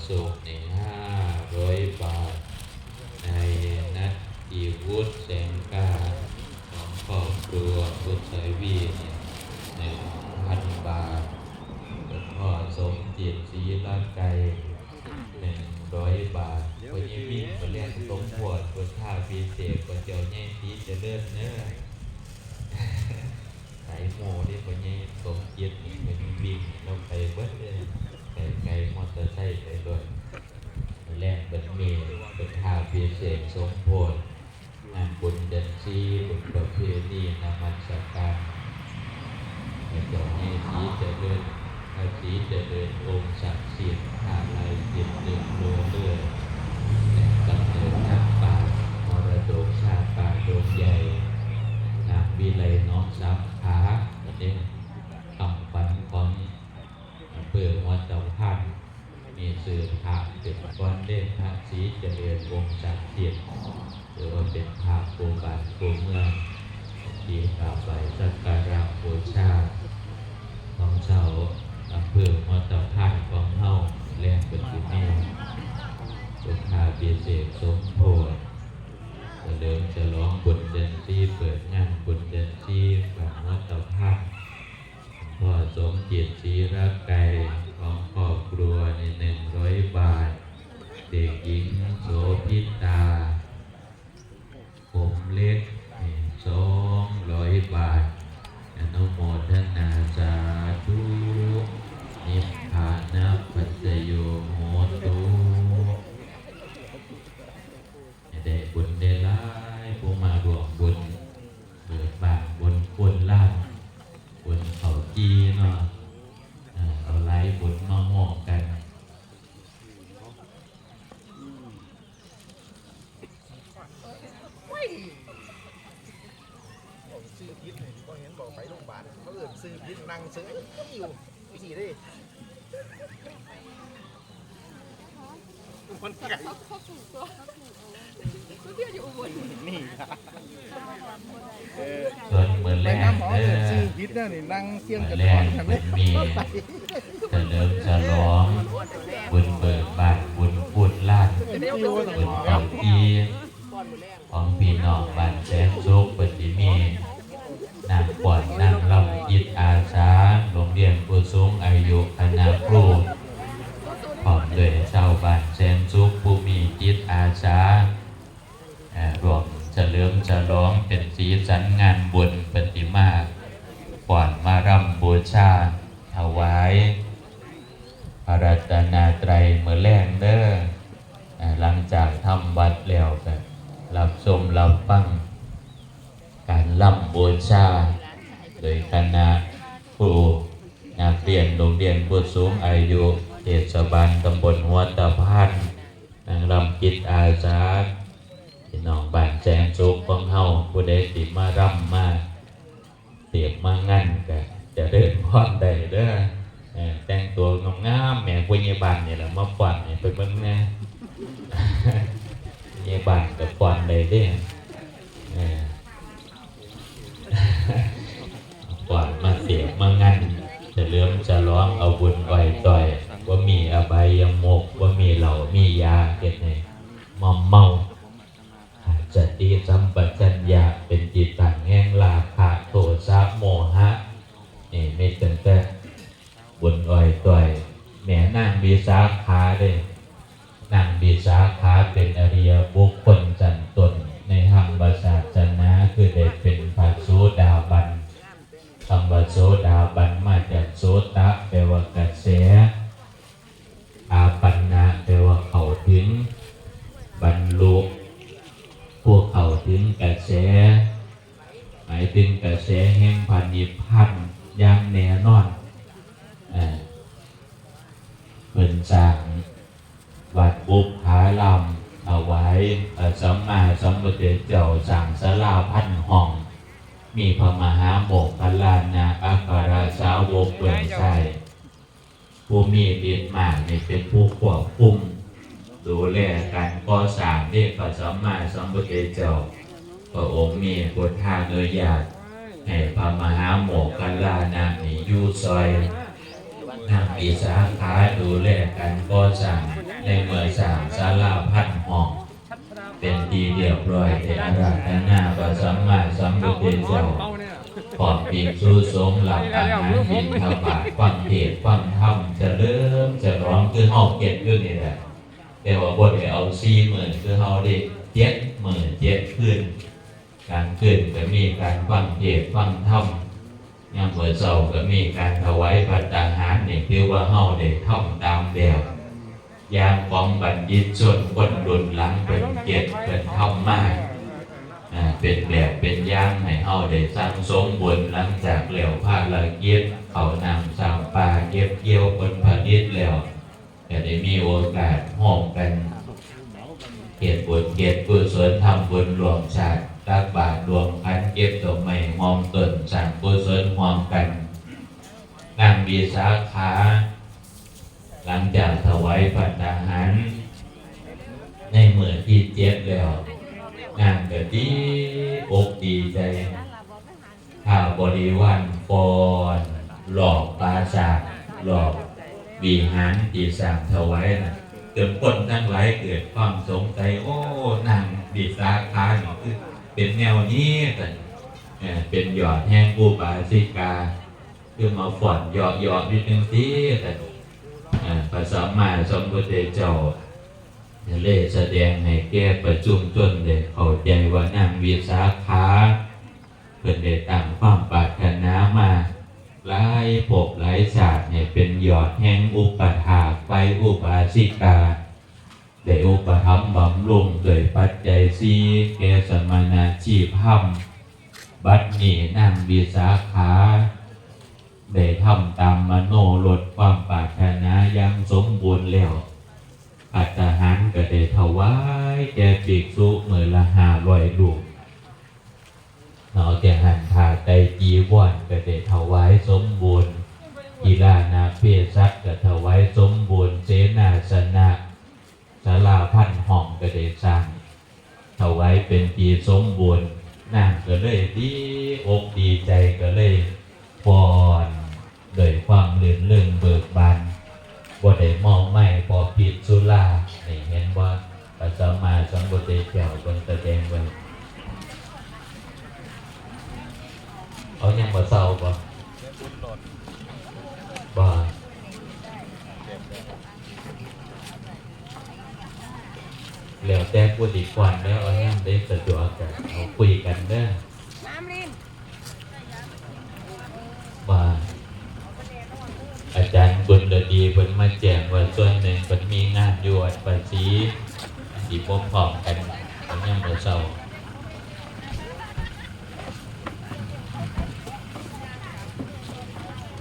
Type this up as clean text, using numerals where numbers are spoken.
สุขใน500 บาทในนัดอีวุฒิแสงกาของครอบครัวพุทธวี1,000 บาทแล้วก็สมจิตศรีละไก100 บาทวันนี้วิ่งมาเรียนสมโพธิบนท่าพิเศษก็เจ้าแย่ทีจะเลื่อนเนื้อสายโมที่วันนี้สมจิตนี่วันนี้วิ่งลงไปเบิ้ลเลยไกลมอเตอร์ไซค์ไปด้วยแรกเป็นเมย์เป็นท่าพิเศษสมโพธิงานบุญเดินซีบุญประเพณีนามัสการเจ้าแย่ทีจะเลื่อนพระศรีเจริญองค์ศักดิ์สิทธิ์อะไรจิตเดือดรัวเรื่อยแต่กำเนิดนักป่ามรดกชาติป่าดงใหญ่นางวิไลน้องสามขาเด็กคำฝันของเปิดวัดเจ้าท่านมีสื่อภาพเป็นก้อนเล่นพระศรีเจริญองค์ศักดิ์สิทธิ์หรือว่าเป็นภาพปูบานปูเมืองที่กราบไหว้สักการะบูชาของชาวอำเภอมอเตอร์ท่านของเฮาแรงเป็นที่แม่สุขาพิเศษสมโพธิเดิมจะร้องบุญเดือนที่เปิดงานบุญเดือนที่ของมอเตอร์ท่านพ่อสมจิตศรีรักไก่ของครอบครัวใน100 บาทเด็กหญิงโสภิตาผมเล็ก200 บาทอนุโมทนาสาธุนิพพานะปัจจโยโหตุได้บุญได้หลายผู้มารวมบุญเบิดบานบุญบุญล้านบุญเขาจีเนาะเอาหลายบุญมาหม้อกันซื้อพิษเนี่ยก็เห็นบอกไปโรงพยาบาลเขาซื้อพิษนั่งซื้อก็อยู่วิธีได้คนไก่เขาถูกตัวเขาเที่ยวอยู่อุบลนี่ครับส่วนเหมือนแรกซื้อพิษนี่นั่งเที่ยงกัน แรกมันมีจะเริ่มจะร้องบุญเบิกบานบุญพูดล้านบุญเขาจีของพี่น้องบ้านแสนสุขปฏิมีนางปอดนางลำยิตอาสาโรงเรียนผู้สูงอายุคณะครูพร้อมด้วยชาวบ้านแสนสุขผู้มีจิตอาสารวมเฉลิมฉลองเป็นสีสันงานบุญปฏิมาก่อนมารำบูชาถวายพระรัตนตรัยเมื่อแรงเด้อหลังจากทำวัดแล้วก็รับชมรับฟังการร่ำบูชาโดยคณะครูนักเรียนโรงเรียนผู้สูงอายุเทศบาลตำบลหัวตะพานนางรำจิตอาสาพี่น้องบ้านแสนสุขของเฮาผู้ใดสิมาร่ำมาเสียบมางั้นก็จะเดินพรได้เด้อแต่งตัวงามๆแม่ผู้ใหญ่บ้านนี่แหละมาฟ้อนให้ไปเบิ่งแน่ใหญ่บ้านก็ฟ้อนได้เด้ก่อนมาเสียมางั้นจะเลื่อมจะร้องเอาบุญอ่อยต่อยว่ามีอบายมุขว่ามีเหล่ามียาเกิดในมอมเมาจติสัมปชัญญะเป็นจิตตั้งแห่งราคะโทสะโมหะนี่ไม่เต็มแต่บุญอ่อยต่อยแม่นางวิสาขาเลยนางวิสาขาเป็นอริยบุคคลจันตนในธรรมศาสนาคือได้เป็นพระโสดาบันคำว่าโสดาบันมาจากโสตะแปลว่ากระแสอาปันนะแปลว่าเข้าถึงบรรลุพวกเข้าถึงกระแสหมายถึงกระแสแห่งพันนิพพานอย่างแน่นอนเป็นสร้างวัดบุพารามเอาไว้สัมมาสัมพุทธเจ้าสั่งศาลาพันห้องมีพระมหาโมคคัลลานะอัครสาวกเบื้องซ้ายผู้มีฤทธิ์มากนี่เป็นผู้ควบคุมดูแลการก่อสร้างที่พระสัมมาสัมพุทธเจ้าพระองค์มีพุทธานุญาตให้พระมหาโมคคัลลานะนี่อยู่ซอยนางวิสาขาดูแลการก่อสร้าง ในเมื่อสร้างศาลาพันห้องเป็นที่เรียบร้อยได้อาราธนาพระสัมมาสัมพุทธเจ้าขอบภิกษุสงฆ์หลับอาหารบิณฑบาตฟังเทศน์ฟังธรรมจะเริ่มจะร้องคือเฮาเก็บอยู่นี่แหละแต่ว่าบ่ได้เอา40,000คือเฮาได้70,000 7คืนการขึ้นก็มีการฟังเทศน์ฟังธรรมยามมื้อเช้าก็มีการถวายภัตตาหารนี่คือว่าเฮาได้ทำตามแบบอย่างของบัณฑิตชนคนรุ่นหลังเป็นเกียรติเป็นทำมาเป็นแบบเป็นอย่างให้เฮาได้สร้างสมบุญหลังจากแล้วภารกิจเขานำสร้างป่าเก็บเกี่ยวผลผลิตแล้วจะได้มีโอกาสร่วมกันเก็บบุญเก็บกุศลทำบุญรวมชาติตักบาตรรวมกันเก็บดอกไม้หอมต้นสร้างกุศลร่วมกันนั่งมีสาขาหลังจากถวายภัตตาหารในมื้อที่7แล้วงานก็ดีอกดีใจข้าวบริวารฟ้อนหลอกปราสาทหลอกวิหารที่สร้างถวายน่ะจนคนทั้งหลายเกิดความสงสัยโอ้นางวิสาขานี่คือเป็นแนวนี้กันเป็นยอดแห่งอุบาสิกาคือมาฟ้อนยอดนิดนึงสิแต่พระสัมมาสัมพุทธเจ้าเลยแสดงให้แก่ประชุมชนได้เข้าใจว่านางวิสาขาเพิ่นได้ตั้งความปรารถนามาหลายภพหลายชาติให้เป็นยอดแห่งอุปถากไปอุบาสิกาได้อุปถัมภ์บำรุงโดยปัจจัย4แก่สมณชีพธรรมบัดนี้นางวิสาขาได้ทำตามมโนรสความปรารถนาอย่างสมบูรณ์แล้วภัตตาหารก็ได้ถวายแก่ภิกษุมื้อละ500 รูปเอาแต่หันผ้าไตรจีวรก็ได้ถวายสมบูรณ์กีฬานาเพศัตก็ถวายสมบูรณ์เสนาสนะศาลาพันห้องก็ได้สร้างถวายเป็นปีสมบูรณ์นางก็เลยดีอกดีใจก็เลยพรโดยความลื่นเริงเบิกบานบ่ได้มองไม่พอผิดสุรานี่เห็นว่าพระสัมมาสัมพุทธเจ้าเพิ่นแสดงไว้เอายังบ่เศร้าบ่บ่แล้วแต่ผู้ที่ควรแล้วเอายังได้สะดวกกันเอาคุยกันเด้อบ่อาจารย์บุญฤดีเพิ่นมาแจ้งว่าส่วนหนึ่งเพิ่นมีงานอยู่วัดป่าศรีที่พร้อมกันเอายังบ่เศร้า